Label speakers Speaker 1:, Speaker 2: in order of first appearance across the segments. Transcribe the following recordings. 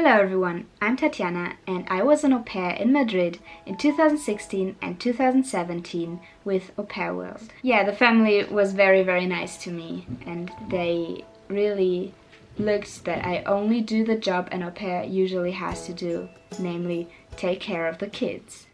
Speaker 1: Hello everyone, I'm Tatiana and I was an au pair in Madrid in 2016 and 2017 with AuPairWorld. Yeah, the family was very nice to me and they really looked that I only do the job an au pair usually has to do, namely take care of the kids.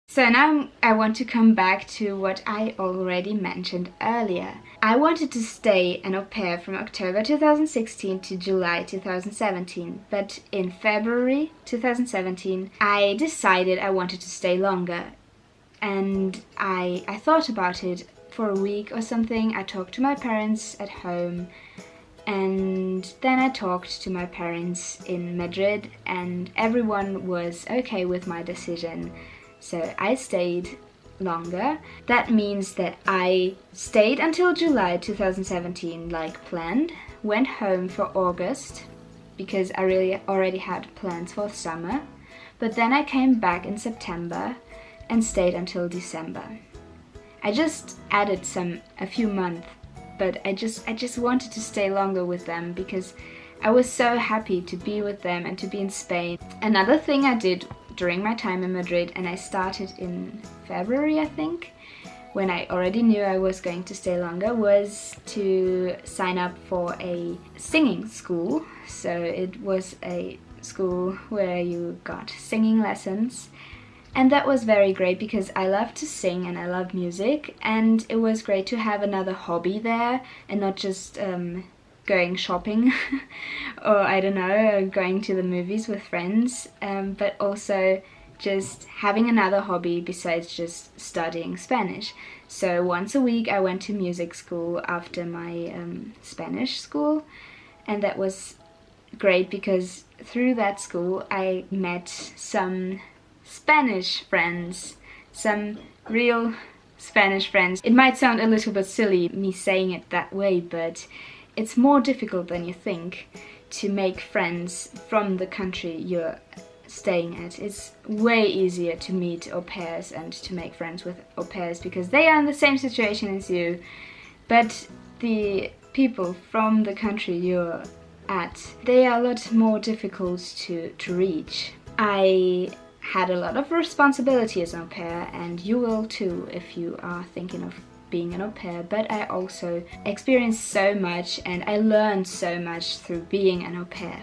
Speaker 1: So now I want to come back to what I already mentioned earlier. I wanted to stay an au pair from October 2016 to July 2017, but in February 2017 I decided I wanted to stay longer. And I thought about it for a week or something. I talked to my parents at home and then I talked to my parents in Madrid and everyone was okay with my decision. So I stayed longer. That means that I stayed until July 2017 like planned, went home for August because I really already had plans for summer, but then I came back in September and stayed until December. I just added a few months, but I just wanted to stay longer with them because I was so happy to be with them and to be in Spain. Another thing I did during my time in Madrid, and I started in February I think, when I already knew I was going to stay longer, was to sign up for a singing school. So it was a school where you got singing lessons. And that was very great because I love to sing and I love music, and it was great to have another hobby there and not just going shopping or I don't know, going to the movies with friends, but also just having another hobby besides just studying Spanish. So once a week I went to music school after my Spanish school, and that was great because through that school I met some Spanish friends, some real Spanish friends. It might sound a little bit silly me saying it that way, but it's more difficult than you think to make friends from the country you're staying at. It's way easier to meet au pairs and to make friends with au pairs because they are in the same situation as you, but the people from the country you're at, they are a lot more difficult to reach. I had a lot of responsibility as an au pair, and you will too if you are thinking of being an au pair, but I also experienced so much and I learned so much through being an au pair.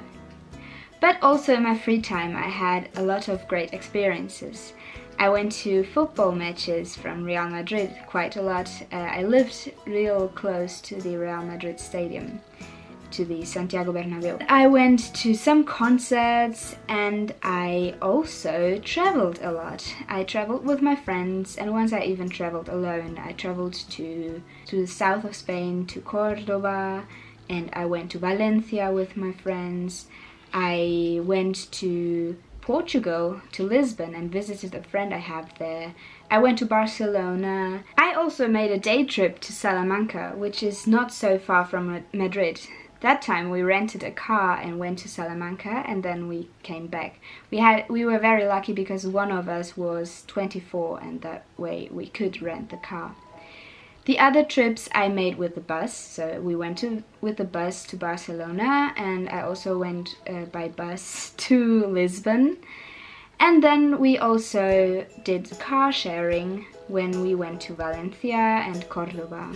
Speaker 1: But also in my free time I had a lot of great experiences. I went to football matches from Real Madrid quite a lot. I lived real close to the Real Madrid stadium, to the Santiago Bernabeu. I went to some concerts and I also traveled a lot. I traveled with my friends and once I even traveled alone. I traveled to the south of Spain, to Cordoba, and I went to Valencia with my friends. I went to Portugal, to Lisbon, and visited a friend I have there. I went to Barcelona. I also made a day trip to Salamanca, which is not so far from Madrid. That time we rented a car and went to Salamanca and then we came back. We were very lucky because one of us was 24 and that way we could rent the car. The other trips I made with the bus, so we went with the bus to Barcelona and I also went by bus to Lisbon. And then we also did car sharing when we went to Valencia and Cordoba.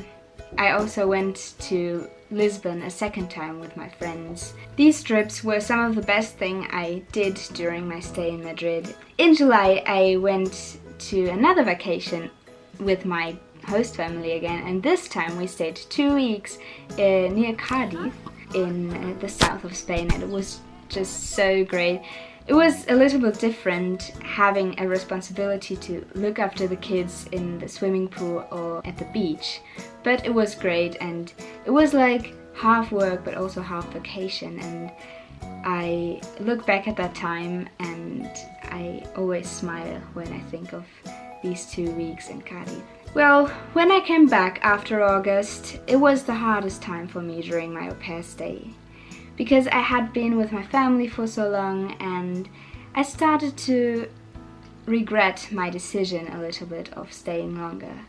Speaker 1: I also went to Lisbon a second time with my friends. These trips were some of the best thing I did during my stay in Madrid. In July I went to another vacation with my host family again, and this time we stayed 2 weeks near Cadiz in the south of Spain, and it was just so great. It was a little bit different having a responsibility to look after the kids in the swimming pool or at the beach, but it was great and it was like half work but also half vacation, and I look back at that time and I always smile when I think of these 2 weeks in Cadiz. Well, when I came back after August, it was the hardest time for me during my au pair stay, because I had been with my family for so long and I started to regret my decision a little bit of staying longer.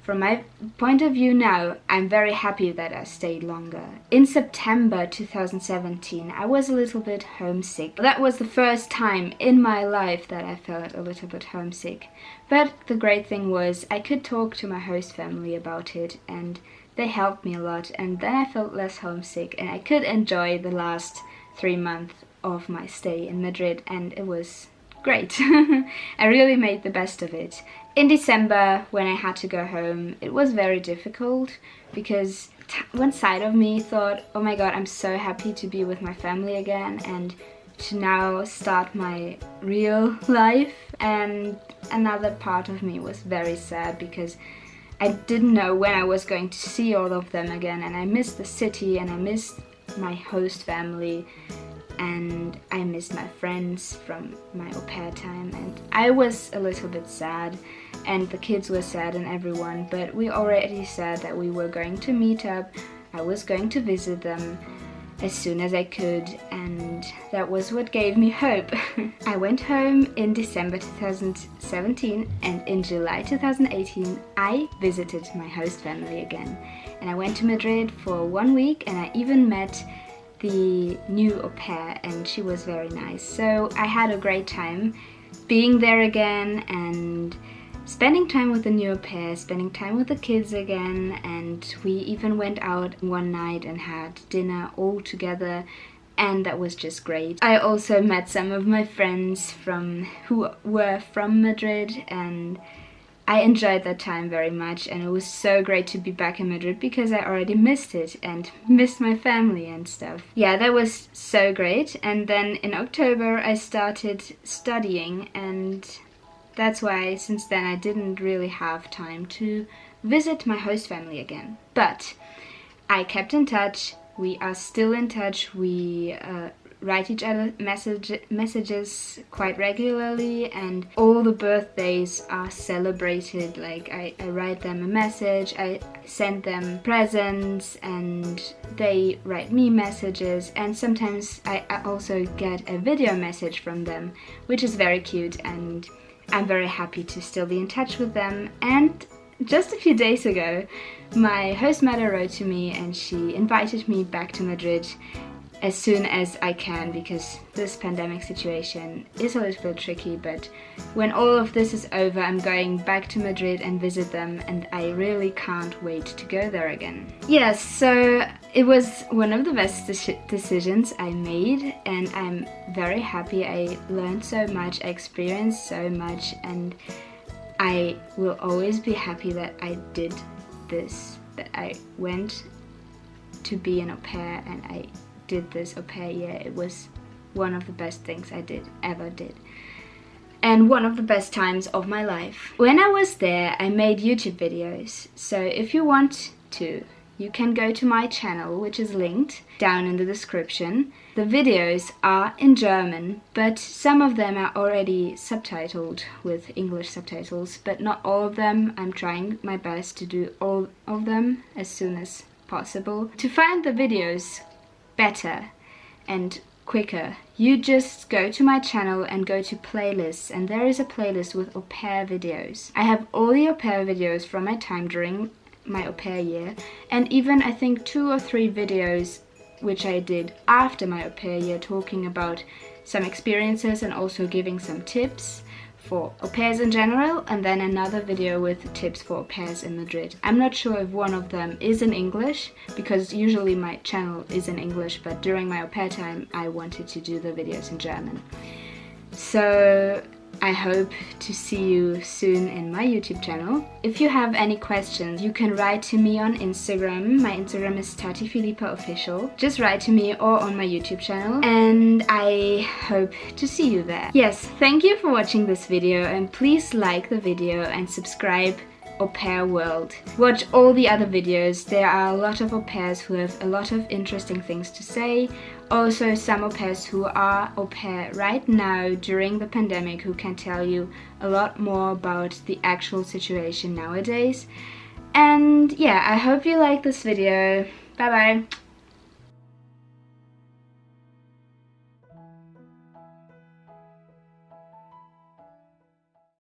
Speaker 1: from my point of view now, I'm very happy that I stayed longer. In September 2017, I was a little bit homesick. That was the first time in my life that I felt a little bit homesick. But the great thing was I could talk to my host family about it, and they helped me a lot, and then I felt less homesick and I could enjoy the last 3 months of my stay in Madrid, and it was great. I really made the best of it. In December, when I had to go home, it was very difficult because one side of me thought, oh my god, I'm so happy to be with my family again and to now start my real life, and another part of me was very sad because I didn't know when I was going to see all of them again, and I missed the city and I missed my host family and I missed my friends from my au pair time, and I was a little bit sad and the kids were sad and everyone, but we already said that we were going to meet up. I was going to visit them as soon as I could, and that was what gave me hope. I went home in December 2017, and in July 2018 I visited my host family again, and I went to Madrid for 1 week and I even met the new au pair, and she was very nice. So I had a great time being there again and spending time with the new au pair, spending time with the kids again, and we even went out one night and had dinner all together, and that was just great. I also met some of my friends who were from Madrid, and I enjoyed that time very much, and it was so great to be back in Madrid because I already missed it and missed my family and stuff. Yeah, that was so great. And then in October I started studying, and that's why since then I didn't really have time to visit my host family again. But I kept in touch. We are still in touch. We write each other messages quite regularly, and all the birthdays are celebrated. Like I write them a message, I send them presents, and they write me messages, and sometimes I also get a video message from them, which is very cute, and I'm very happy to still be in touch with them. And just a few days ago my host mother wrote to me and she invited me back to Madrid as soon as I can, because this pandemic situation is a little bit tricky, but when all of this is over I'm going back to Madrid and visit them, and I really can't wait to go there again. Yes, so it was one of the best decisions I made, and I'm very happy. I learned so much, I experienced so much, and I will always be happy that I did this, that I went to be an au pair and I did this au pair year. It was one of the best things I ever did, and one of the best times of my life. When I was there I made YouTube videos, so if you want to, you can go to my channel, which is linked down in the description. The videos are in German, but some of them are already subtitled with English subtitles, but not all of them. I'm trying my best to do all of them as soon as possible. To find the videos better and quicker, you just go to my channel and go to playlists, and there is a playlist with au pair videos. I have all the au pair videos from my time during my au pair year, and even I think 2 or 3 videos which I did after my au pair year, talking about some experiences and also giving some tips for au pairs in general, and then another video with tips for au pairs in Madrid. I'm not sure if one of them is in English, because usually my channel is in English, but during my au pair time I wanted to do the videos in German. So I hope to see you soon in my YouTube channel. If you have any questions, you can write to me on Instagram. My Instagram is TatiFilippaOfficial. Just write to me or on my YouTube channel, and I hope to see you there. Yes, thank you for watching this video, and please like the video and subscribe AuPairWorld. Watch all the other videos. There are a lot of au pairs who have a lot of interesting things to say. Also some au pairs who are au pair right now during the pandemic, who can tell you a lot more about the actual situation nowadays. And yeah, I hope you like this video. Bye bye!